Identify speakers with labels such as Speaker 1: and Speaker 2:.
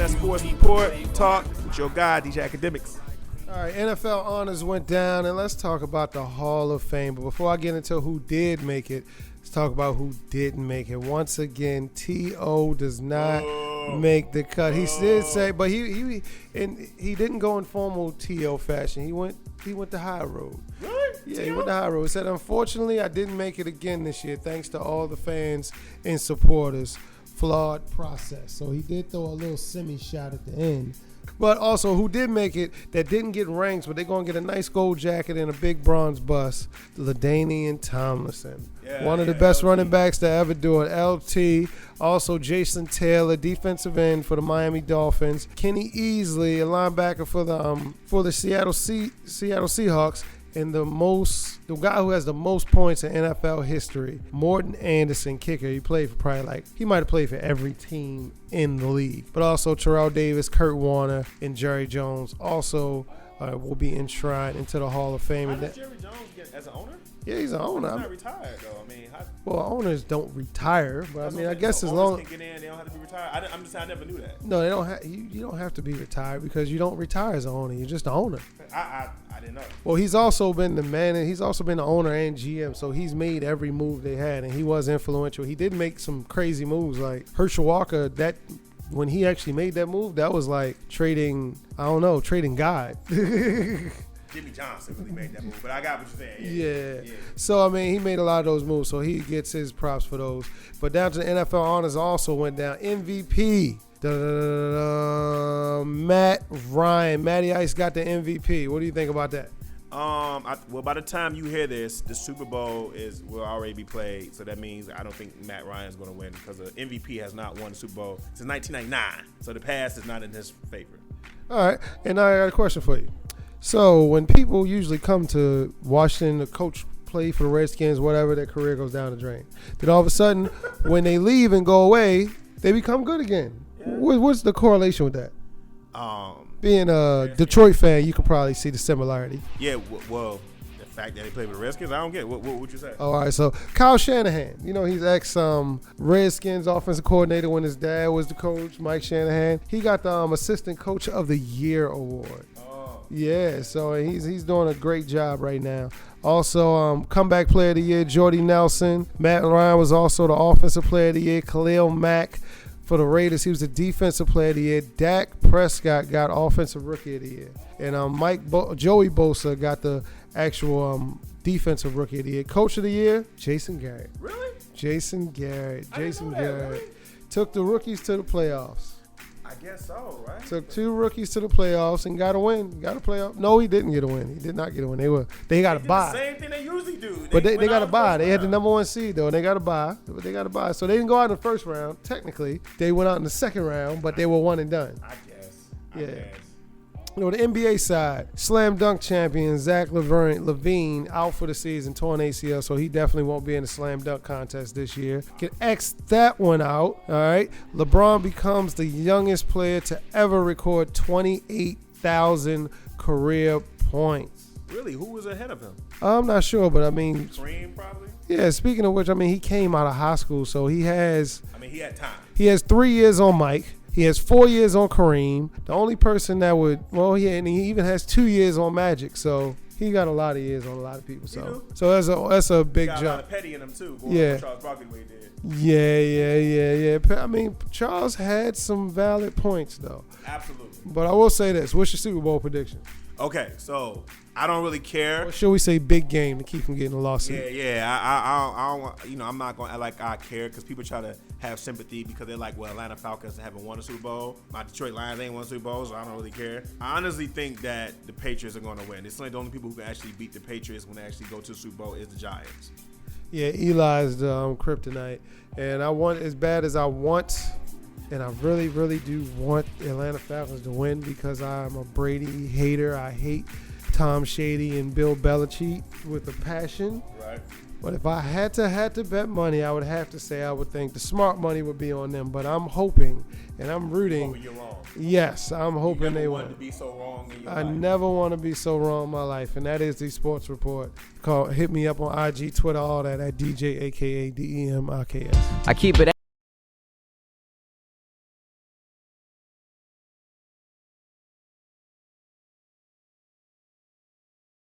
Speaker 1: Sports Report. Talk with your guy, DJ Academics.
Speaker 2: All right, NFL honors went down, and let's talk about the Hall of Fame. But before I get into who did make it, let's talk about who didn't make it. Once again, T.O. does not make the cut. He did say, but he didn't go in formal T.O. fashion. He went the high road.
Speaker 1: Really?
Speaker 2: Yeah, he went the high road. He said, unfortunately, I didn't make it again this year, thanks to all the fans and supporters. Flawed process. So he did throw a little semi-shot at the end. But also, who did make it that didn't get ranks, but they're going to get a nice gold jacket and a big bronze bust, LaDainian Tomlinson. One of the best running backs to ever do it. LT, also Jason Taylor, defensive end for the Miami Dolphins. Kenny Easley, a linebacker for the Seattle Seahawks. And the guy who has the most points in NFL history, Morton Anderson, kicker. He played for he might have played for every team in the league. But also Terrell Davis, Kurt Warner, and Jerry Jones also will be enshrined into the Hall of Fame.
Speaker 1: How did Jerry Jones get as an owner?
Speaker 2: Yeah, he's an owner.
Speaker 1: He's not retired though.
Speaker 2: Well, owners don't retire, but I guess as long
Speaker 1: as can get in, they don't have to be retired. I'm just saying, I never knew that.
Speaker 2: No, they don't have. You don't have to be retired because you don't retire as an owner. You're just an owner.
Speaker 1: I didn't know.
Speaker 2: Well, he's also been the man, and he's also been the owner and GM. So he's made every move they had, and he was influential. He did make some crazy moves, like Herschel Walker. That when he actually made that move, that was like trading God.
Speaker 1: Jimmy Johnson really made that move, but I got what you're saying.
Speaker 2: Yeah. So, he made a lot of those moves, so he gets his props for those. But down to the NFL honors also went down. MVP, Matt Ryan. Matty Ice got the MVP. What do you think about that?
Speaker 1: Well, by the time you hear this, the Super Bowl will already be played, so that means I don't think Matt Ryan is going to win because the MVP has not won the Super Bowl since 1999, so the past is not in his favor.
Speaker 2: All right, and I got a question for you. So when people usually come to Washington, the coach play for the Redskins, whatever, their career goes down the drain. Then all of a sudden, when they leave and go away, they become good again. Yeah. What's the correlation with that? Being a Detroit fan, you could probably see the similarity.
Speaker 1: Yeah, well, the fact that they play with the Redskins, I don't get it. What would you say?
Speaker 2: All right, so Kyle Shanahan, he's ex-Redskins offensive coordinator when his dad was the coach, Mike Shanahan. He got the Assistant Coach of the Year award. Yeah, so he's doing a great job right now. Also, comeback player of the year, Jordy Nelson. Matt Ryan was also the offensive player of the year. Khalil Mack for the Raiders, he was the defensive player of the year. Dak Prescott got offensive rookie of the year. And Joey Bosa got the actual defensive rookie of the year. Coach of the year, Jason Garrett.
Speaker 1: Really?
Speaker 2: Jason Garrett. Jason Garrett
Speaker 1: really?
Speaker 2: Took the rookies to the playoffs.
Speaker 1: I guess so, right?
Speaker 2: Took two rookies to the playoffs and got a win. Got a playoff. No, he didn't get a win. He did not get a win. They got a bye.
Speaker 1: The same thing they usually do.
Speaker 2: But they got a bye. They had the number one seed though, and they got a bye. But they got a bye, so they didn't go out in the first round. Technically, they went out in the second round, but they were one and done.
Speaker 1: I guess.
Speaker 2: The NBA side, slam dunk champion Zach LaVine out for the season, torn ACL, so he definitely won't be in the slam dunk contest this year. Can X that one out, all right? LeBron becomes the youngest player to ever record 28,000 career points.
Speaker 1: Really? Who was ahead of him?
Speaker 2: I'm not sure, but
Speaker 1: Kareem probably?
Speaker 2: Yeah, speaking of which, he came out of high school, so he has...
Speaker 1: he had time.
Speaker 2: He has 3 years on Mike. He has 4 years on Kareem. The only person that would, and he even has 2 years on Magic. So he got a lot of years on a lot of people. So that's a big jump.
Speaker 1: Got a lot of petty in him too. Charles Barkley the way he
Speaker 2: Yeah.
Speaker 1: did.
Speaker 2: Charles had some valid points though.
Speaker 1: Absolutely.
Speaker 2: But I will say this: what's your Super Bowl prediction?
Speaker 1: Okay, so I don't really care.
Speaker 2: Or should we say big game to keep from getting a lawsuit?
Speaker 1: Yeah. I don't. I'm not gonna act like I care because people try to have sympathy because they're like, well, Atlanta Falcons haven't won a Super Bowl. My Detroit Lions ain't won a Super Bowl, so I don't really care. I honestly think that the Patriots are gonna win. It's like the only people who can actually beat the Patriots when they actually go to the Super Bowl is the Giants.
Speaker 2: Yeah, Eli's the kryptonite, and I want as bad as I want. And I really, really do want the Atlanta Falcons to win because I'm a Brady hater. I hate Tom Shady and Bill Belichick with a passion.
Speaker 1: Right.
Speaker 2: But if I had to bet money, I would have to say I would think the smart money would be on them. But I'm hoping and I'm rooting.
Speaker 1: You're wrong.
Speaker 2: Yes, I'm hoping they win.
Speaker 1: To be so wrong in your
Speaker 2: I
Speaker 1: life.
Speaker 2: never want to be so wrong in my life. And that is the Sports Report. Hit me up on IG, Twitter, all that at DJ, a.k.a. DEMIKS.
Speaker 3: I keep it